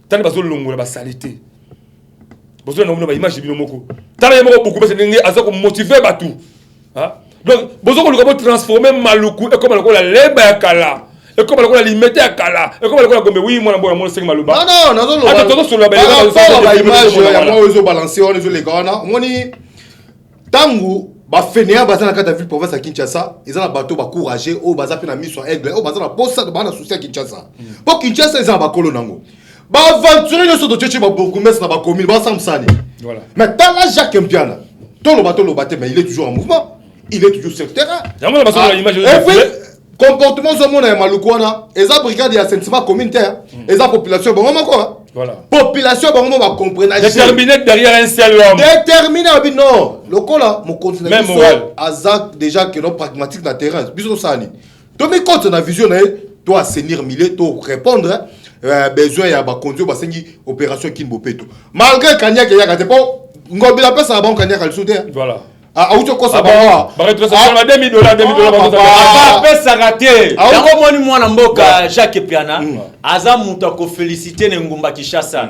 tani bazo longola ba salité bozo na mona ba image bino moko tala yemo beaucoup parce que ndenge azako motiver batu hein donc bozo ko luka transformer maluku et comme la leba ya kala et comme la limité ya kala et comme la gombe oui mona mona 5 maluba non nazo lo attends sur la image ya moi ozo balancer on ozo les gana moni tangu ba fenea bazana kata ville province à Kinshasa ils ont un bateau ba courager au baza pe na mission aigle au bazana posa de bana souci à Kinshasa pour Kinshasa ils ont ba kolo nango ba aventurer le so de tchéché ba bourgmestre na ba commune ba samsani voilà mais dans la Jacques Mpiana tout le bateau mais il est toujours en mouvement il est toujours sur le terrain jamon ba so la image comportement zo mona ya malukwana eza brigade ya assainissement communautaire eza population bon moment quoi voilà population bon moment va comprendre déterminé derrière un seul homme déterminé non le cola mon continent azak déjà que non pragmatique na terrain biso sani to mi compte na vision to assainir milé to répondre besoin ya ba conduire ba sengi opération Kinbopeto malgré Kanyaka ya kate po ngobi la pesa ba Kanyaka le soutien voilà ah où tu quoi ça ba rétrocession na $2000 ba pesa raté yango moni mwana mboka Jacques Epiana aza muto ko féliciter ne ngumba Kinshasa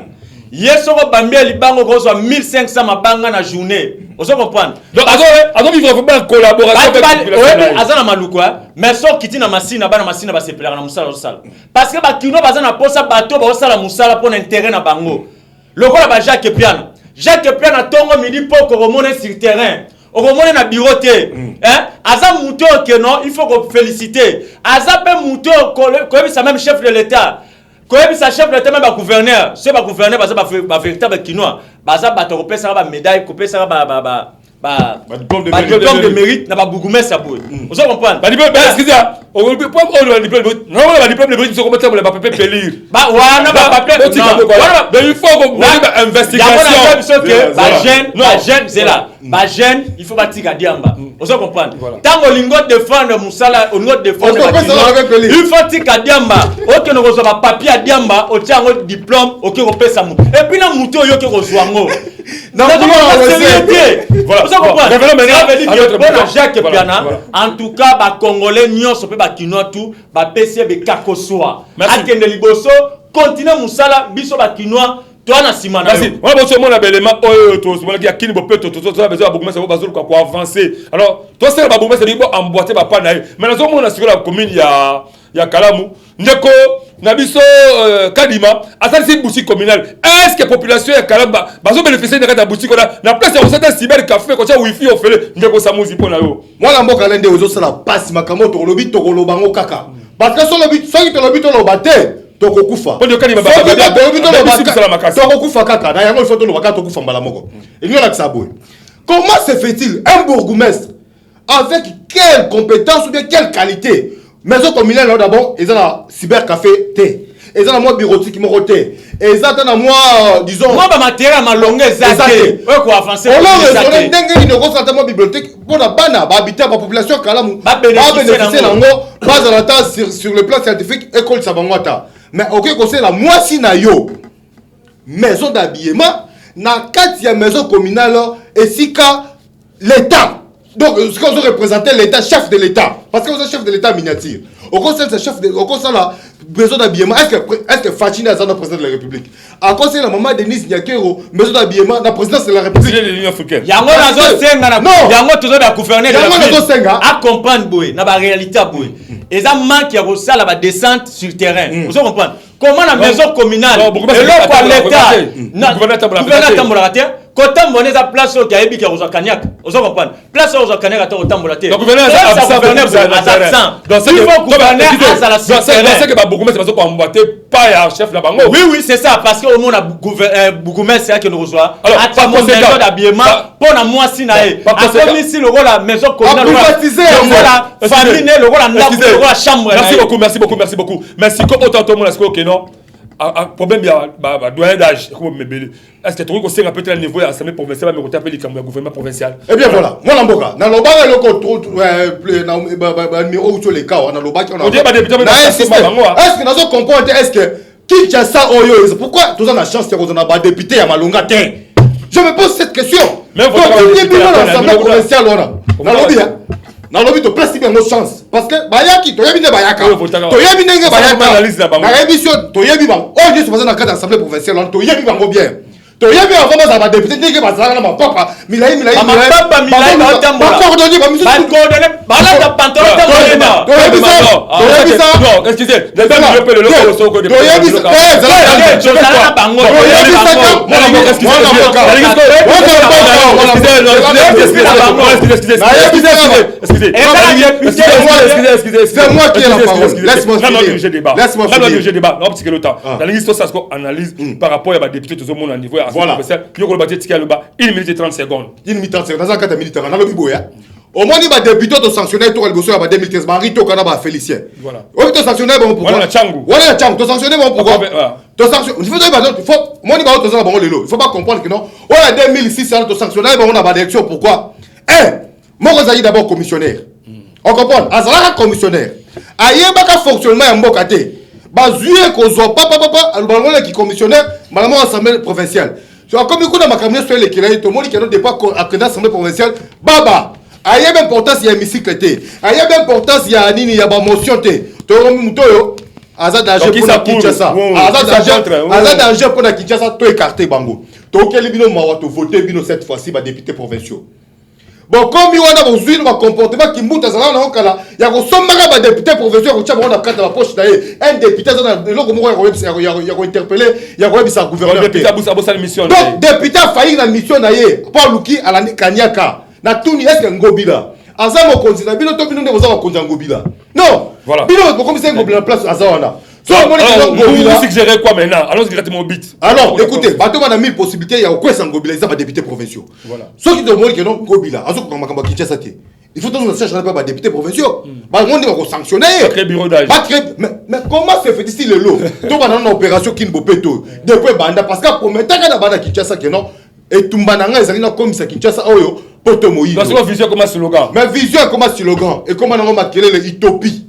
yesoko bambia libango ko so 1500 mabanga na journée ozo comprendre donc azo vivre pas collaboration avec population azana malukwa mais so kiti na masina bana masina ba sepelaka na musala osala parce que ba kino bazana posa bato ba osala musala pour intérêt na bango lokola ba Jacques Epiana tongo midi poko remone sur terrain okomone na bureau te hein aza muto que non il faut qu'on féliciter aza pe muto ko ça même chef de l'état ko sa chef de l'état même ba gouverneur c'est ba gouverneur ba véritable kinois baza ba to pesa ba médaille ko pesa ba diplôme de mérite na ba bourgmestre boy vous comprenez ba diplôme excusez on peut pas on diplôme non ba diplôme de mérite c'est comment ça pour pas papier lire ba wana ba papier mais il faut qu'on investigation ba jeune c'est là ba jeune il faut batika diamba vous comprendre tango lingo défendre musala lingo défendre il faut tika diamba OK no ko ba papier à diamba o tiango diplôme OK ko pesa mu et puis na muto yo ke ko zwango voilà Jacques Epiana en tout cas ba congolais nyonso pe ba kinois tout ba PC be kakosoa akende liboso continue musala biso ba kinois toi na simana merci on va sur mon élément to sur qui a Kinbopeto to besoin beaucoup mais ça va bazour quoi avancer alors toi c'est ba bomba c'est bien emboîter ba pa na mais nazo mona sur la commune ya Kalamu ndeko na biso Kadima asali boutique communale est-ce que population ya Kalamba bazo bénéficier de la boutique na place ya certains cyber café ko tia wifi ofele ndeko samuzi pona yo mwana mboka lende ozo sala passe makambo to lobi to koloba ngo kaka parce que so lobi so to lobi to lobate to kokufa poni Kadima ba to kokufa kaka na yango il faut to lobaka to kufa mbala moko inyo la kisaboy comment se fait-il un bourgmestre avec quelle compétence ou bien quelle qualité maison communale là d'abord ils ont la cybercafé T ils ont la moi bureautique mo roté ils ont na moi disons moi ba matériel ma longue exacté ouais quoi avancer on a ndenge ni ko santa moi bibliothèque pour la bana ba habiter ba population Kalamu ba bénéficier nango pas en attente sur le plan scientifique école Sabangwata mais OK ko c'est la moi si na yo maison d'habillement na 4e maison communale et sika l'état Donc, ce qu'on doit représenter l'État, chef de l'État. Parce que vous êtes chef de l'État miniature. Au conseil, c'est chef de. Au conseil, là, besoin d'habillement. Est-ce que Fachini est le président de la République? À conseil, la maman Denis Nyakero, besoin d'habillement, la présidence de la République. C'est l'Union africaine. Yango nazo senga non. Yango toujours da gouverner de la Yango nazo senga. à comprendre boy, na ba réalité boy. Et ça manque ya ça la descente sur terrain. Vous comprenez? Comment la maison communale et le quoi l'État. Gouvernement tambola terre. Quand on est à place au Kaïbi qui a aux Kanyak, vous comprenez? Place aux Kanyak à Tambolate. Donc, gouverneur, dans ce que beaucoup de gens ont emboîté, pas un chef là-bas. Oui, c'est ça, parce qu'au moins, Bougoumès, c'est qui nous reçoit. Alors, à ta maison d'habillement, pour la moi, si naïe. À comme ici, le rôle la maison communale. La famille, le rôle la chambre. Merci beaucoup. Merci, comme autant de monde, est-ce que non? Problème, il y a doyen d'âge. Est-ce que tu trouves que c'est un peu le niveau de l'Assemblée provinciale, mais tu appelles le gouvernement provincial? Eh bien voilà, moi Lamboka, dans le bar, le numéro où tu les cas, dans le bar, on dit est-ce que nous avons compris, est-ce que Kinshasa Oyo, pourquoi tous on a chance de un député à Malonga? Je me pose cette question. Mais vous avez l'Assemblée provinciale, dans le lobby, dans le lobby, tu places bien nos chances. Parce que Bayaki, tu as bien Bayaka. Tu as bien Bayaka. La révision, tu as bien. Oh, je suis passé dans le cadre de l'Assemblée provinciale, tu as bien bien. Tu as bien avant ma député, tu as bien ma papa. Milaï, ma papa, Milaï, ma coordonnée, ma coordonnée, ma pantalon, tu as bien ça. Non, excusez, les amis, je peux le logo au Soko de. Tu as bien c'est moi qui ai la parole. Laisse-moi diriger débat. Diriger débat. Non, parce que le temps. Dans l'histoire, ça se analyse par rapport à des députés, tout le monde à niveau. Voilà. Une minute et 30 secondes. Une minute et 30 secondes. Dans un cas de militaire, dans le biboya. Au moins, il y a des députés qui sont sanctionnés pour le gosse en 2013. Marito Kanaba Félicien. Voilà. Oui, tu es sanctionné pourquoi? Voilà, Tchangou. Voilà, Tchangou. Tu es sanctionné pourquoi? Tu es sanctionné. Il faut. Moi, il ne faut pas comprendre que non. On a 2006, tu es sanctionné, on a des élections. Pourquoi? Moi, je suis d'abord commissionnaire. On comprend? Azala commissionnaire. Ayebaka fonctionnement en Mbokate. Bazuye Kozo, papa, le qui commissionnaire, madame l'Assemblée provinciale. Comme il y a ma caméra sur les kilomètres, tout le monde qui n'a pas à l'Assemblée provinciale, Baba, il y a une importance, il y a une hémicycle, il y a une importance, il y a une motion. Azad danger pour la Kinshasa. Azad danger pour la Kinshasa, tout écarté, Bango. Donc, il y a voté cette fois-ci, les députés provinciaux. Bon, comme il y a un comportement qui monte à ça, il y a un député provincial qui a carte dans la poche. Un député, il a interpellé, il a sa gouverneur. Donc, député a failli dans la mission, Paul Luki à la Kanyaka. Na Touni, est-ce que Ngobila? Azamo Konzina, Bino Topino ne vous a pas Ngobila. Non, Bino, comme c'est Ngobila en place à Zawana. Vous suggérez quoi maintenant? Allons directement au but. Alors, écoutez, Bateau a 1000 possibilités, il y a aucun sans Ngobila, ils sont députés provinciaux. Voilà. Ceux qui demandent que non, Ngobila, il faut que nous sachions pas des députés provinciaux. On va sanctionner. Très bureau d'âge. Mais comment se fait ici le lot? Tout va dans une opération qui ne peut pas tout. Depuis Banda, parce que pour mettre à Banda Kinshasa, non, et Tumbananga, ils ont comme ça Kinshasa, Oyo, Poto Moïse. Parce que vision comme un slogan. Mais vision comme un slogan. Et comment on a marqué l'utopie?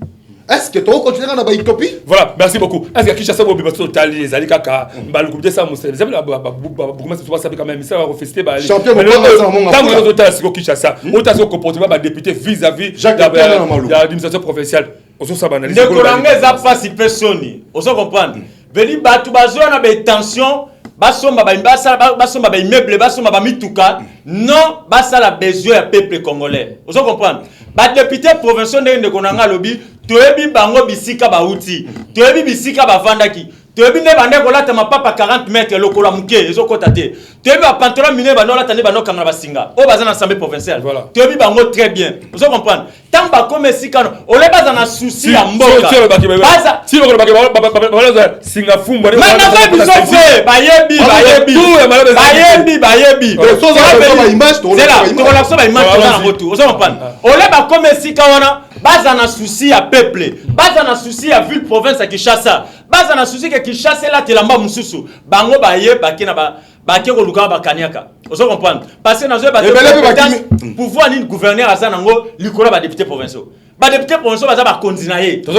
Est-ce que tu vas continuer dans l'utopie? Voilà, merci beaucoup. Est-ce que Kinshasa va bien total les alikaka, le groupe de ça monsieur, vous avez beaucoup de choses quand même ça va refester champion tant que nous total sur Kinshasa, on t'a son comportement député vis-à-vis de l'administration provinciale. On se s'analyse. Ne colangez pas si personne. On se comprend. Veli batu bazona be tension basomba ba immeuble basomba ba mituka non basala besoin ya peuple congolais. On se comprend. Ba député provincial de konanga lobby toyebi bango bisika bauti toyebi bisika bavandaki toyebi ne bande kolata mapapa 40 mètres lokola muke ezokota te toyebi ba pantalon mine banola tane banokanga basinga o bazana assemblée provinciale toyebi bango très bien vous comprenez tant ba comme sikano ole bazana souci ya mboka baza si le baki singa fumba na biso fe bayebi image to la so ba image na retour vous comprenez ole ba comme sikana baza na souci ya peuple baza na souci ya ville province ya Kinshasa baza na souci que Kinshasa la telamba mususu bango baye bakina ba ko luka ba kanyaka Vous comprenez? Parce que dans un pouvoir ni gouverneur azanango likolo ba député provinciaux. Ba député provinciaux baza ba kondinaye. Mais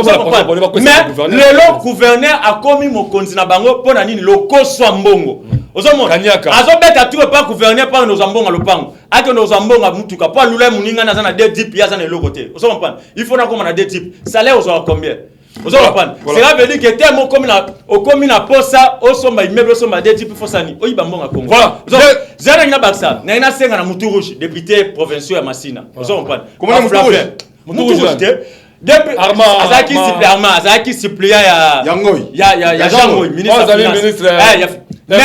le gouverneur a commis mon kondina bango pona nini loko so mbongo. Ozomona azobeta tu pas gouverneur pas nos ambonga lopango. Ake nos ambonga mutuka pas lula muninga na zana 2 types ya zana lokote. Ozomona il faut na comme na 2 types. Salaire ozo combien? Cela veut dire que tellement comme na posa au somba immeuble au somba 2 types fosani. Oyi bambonga Congo. Voilà. Zana ina baksa. Na ina senga na mutu rouge député provincial ya Masina. Ozomona. Comment mutu rouge? Mutu rouge. Depuis Azaki suppléant ya Jangoy ministre. Mais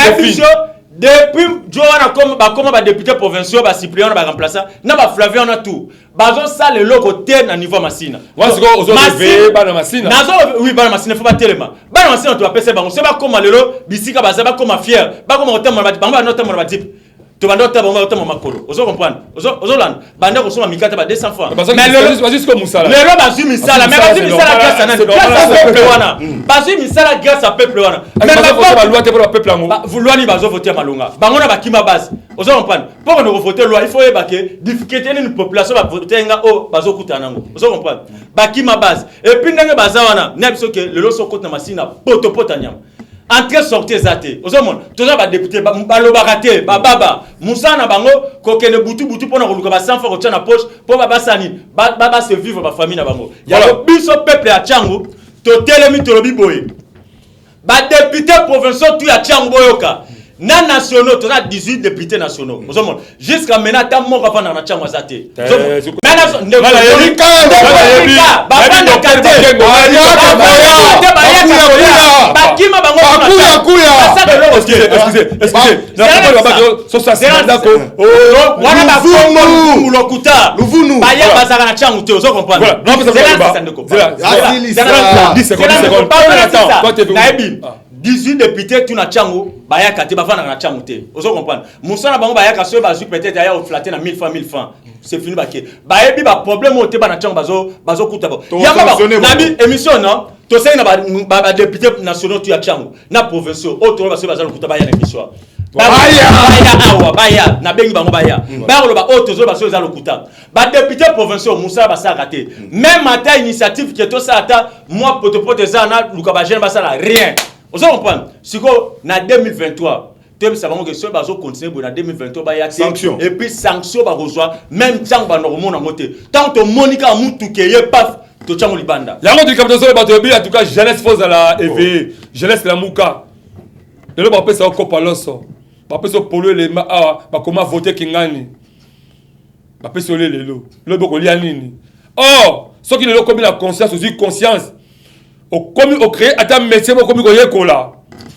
depuis Joana comme député provincial ba suppléant ba remplaçant na ba Flavien na tout. Bazo ça le logo terre na niveau Masina. Moi c'est ozo lever ba na Masina. Nazo oui ba na Masina faut pas telema. Ba na Masina tu va pesa bango. C'est pas comme lelo bisika ba ba comme fier. Ba comme hotel ba ba no hotel ba type. Tu vas noter bon hotel makolo. Ozo comprendre. Ozo land. Bande ko soma mikata ba 200 francs. Mais le jusqu'au Moussala. Le roba zu misala, mais bazu misala grâce à nani. Grâce à peuple wana. Bazu misala grâce à peuple wana. Mais la loi te pour le peuple ngo. Vous loi ni bazo voter malonga. Bangona ba kima base. Ozo comprendre. Pour nous voter loi, il faut ébaquer difficulté une population va voter nga o bazo kutana ngo. Ozo comprendre. Ba kima base. Et puis ndenge bazawana, na biso ke le loso kota masina poto potanyam. Entre sortir zate. Ozomon, toza ba député ba lobakate, ba baba. Moussa na bango ko kene butu pona koluka ba 100 francs na poche pour ba basani. Ba se vivre ba famille na bango. Ya biso peuple ya Tchango, to telemi to lobi boye. Ba député provincial tu ya Tchango boyoka. Na nationaux, tu as 18 députés nationaux. Jusqu'à maintenant, tu as mon enfant dans la chambre. Excusez, 18 députés tu na Tchango baya kati bafana na Tchango te. Ozo comprendre. Moussa na bango baya kaso bazu peut-être aya flatter na 1000 francs. C'est fini baké. Baye bi ba problème o te ba na Tchango bazo kuta ba. Yamba nabi émission non. To say na ba député nationaux tu ya Tchango. Na provinciaux auto ba so bazalo kuta baya na émission. Baya na bengi bango baya. Ba lo ba auto zo ba so bazalo kuta. Ba député provinciaux Moussa ba sa raté. Même matin initiative qui to ça ata moi potopote za na luka ba jeune ba ça rien. Vous comprenez? Si en 2023, tu sais que si on continue en 2023, il y a sanctions. Et puis sanctions, même si on va tant que Monica a monté qui est paf, tu as un libanda. La honte du capitaine en tout cas, jeunesse fausse à la EVE, jeunesse la Mouka. Le lot va ça au copaloso. Va passer polluer les comment voter Kingani. Va passer les lots. Le boko lianini. Or, ceux qui ne l'ont commis la conscience, aussi conscience. Au créer à ta métier, au commis kola.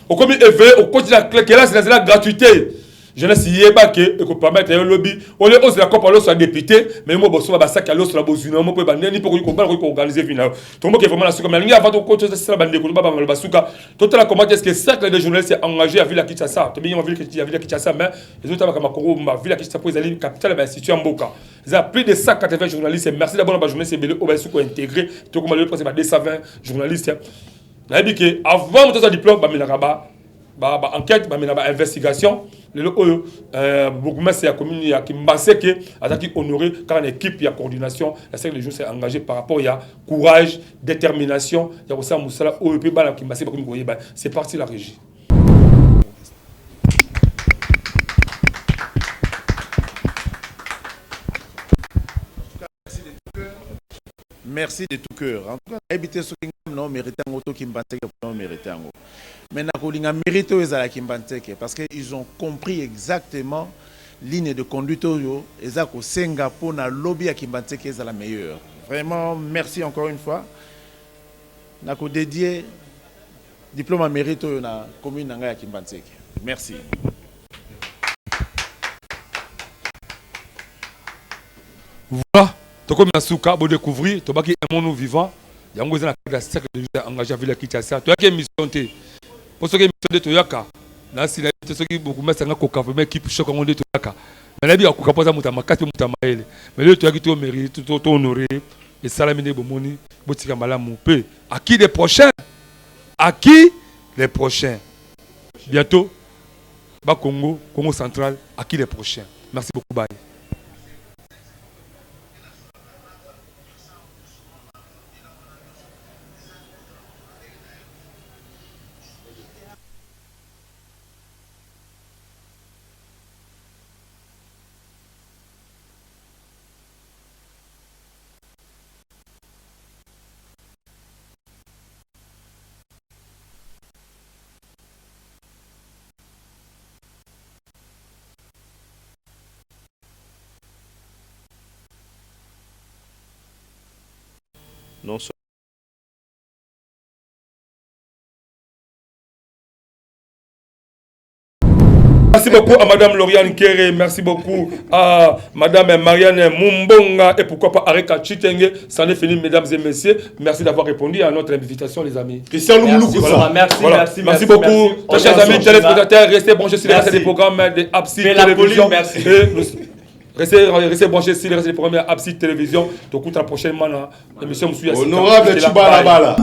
Au commis éveillé, au continue là, c'est la gratuité. Je ne sais pas que et qu'on permette un lobby. On est aussi la coupe à soit député, mais moi bosso va ça qu'à l'autre la bozuna, moi peut bander ni pour qu'on organiser final. Tout le monde qui est vraiment la souka, mais il y a avant qu'on chose c'est la bande qu'on va le basuka. Tout la comment est-ce que cercle des journalistes est engagé à Villa Kinshasa. Tu bien ma ville qui a Villa Kinshasa, mais les autres comme Congo, ma Villa Kinshasa pour les alliés capitale ben situé en Boka. Il y a plus de 180 journalistes. Merci d'abord la journaliste belé au basuka intégré. Tout comme le président 220 journalistes. N'a dit que avant mon diplôme ba menakaba ba enquête ba menaba investigation. Beaucoup de la commune qui m'a que attaqué honoré car une équipe de coordination la série des jours s'est engagée par rapport à courage, détermination, il y a aussi un moussala OEP qui m'a c'est parti la régie. Merci de tout cœur. En tout cas, habiter ce qui non mérité en auto qui m'banteke non mérité en. Mais na kolinga mérité aux ala qui m'banteke parce que ils ont compris exactement ligne de conduite yo ezako Singapour na lobby à qui m'banteke est la meilleure. Vraiment merci encore une fois. Na ko dédié diplôme à mérite na commune nanga ya Kimbanteke. Merci. Voilà. Comme Nasuka, vous découvrez, tu vas un monde vivant. Il y a un cercle de gens engagés à Villa Kinshasa. Tu as une mission. Pour ceux qui sont de Toyaka, ceux qui beaucoup de gens qui équipe choc de Toyaka. Mais là, il y a un peu de temps. Mais là, tu as tout mérité, tout honoré. Et Salamine Bomoni, Botika Malamou. À qui les prochains? À qui les prochains? Bientôt. Congo, Congo central, à qui les prochains. Merci beaucoup, bye. Non seulement merci beaucoup à Madame Lauriane Kéré, merci beaucoup à Madame Marianne Mumbonga et pourquoi pas Areka Chitenge. Ça en est fini, mesdames et messieurs. Merci d'avoir répondu à notre invitation, les amis. Christian Loumouloukou. Merci beaucoup. Chers amis téléspectateurs, restez branchés sur les restes des programmes de Absi Télévision. Restez branchés sur les restes des programmes de Absi Télévision. Donc, la prochaine émission, Honorable Chibalabala.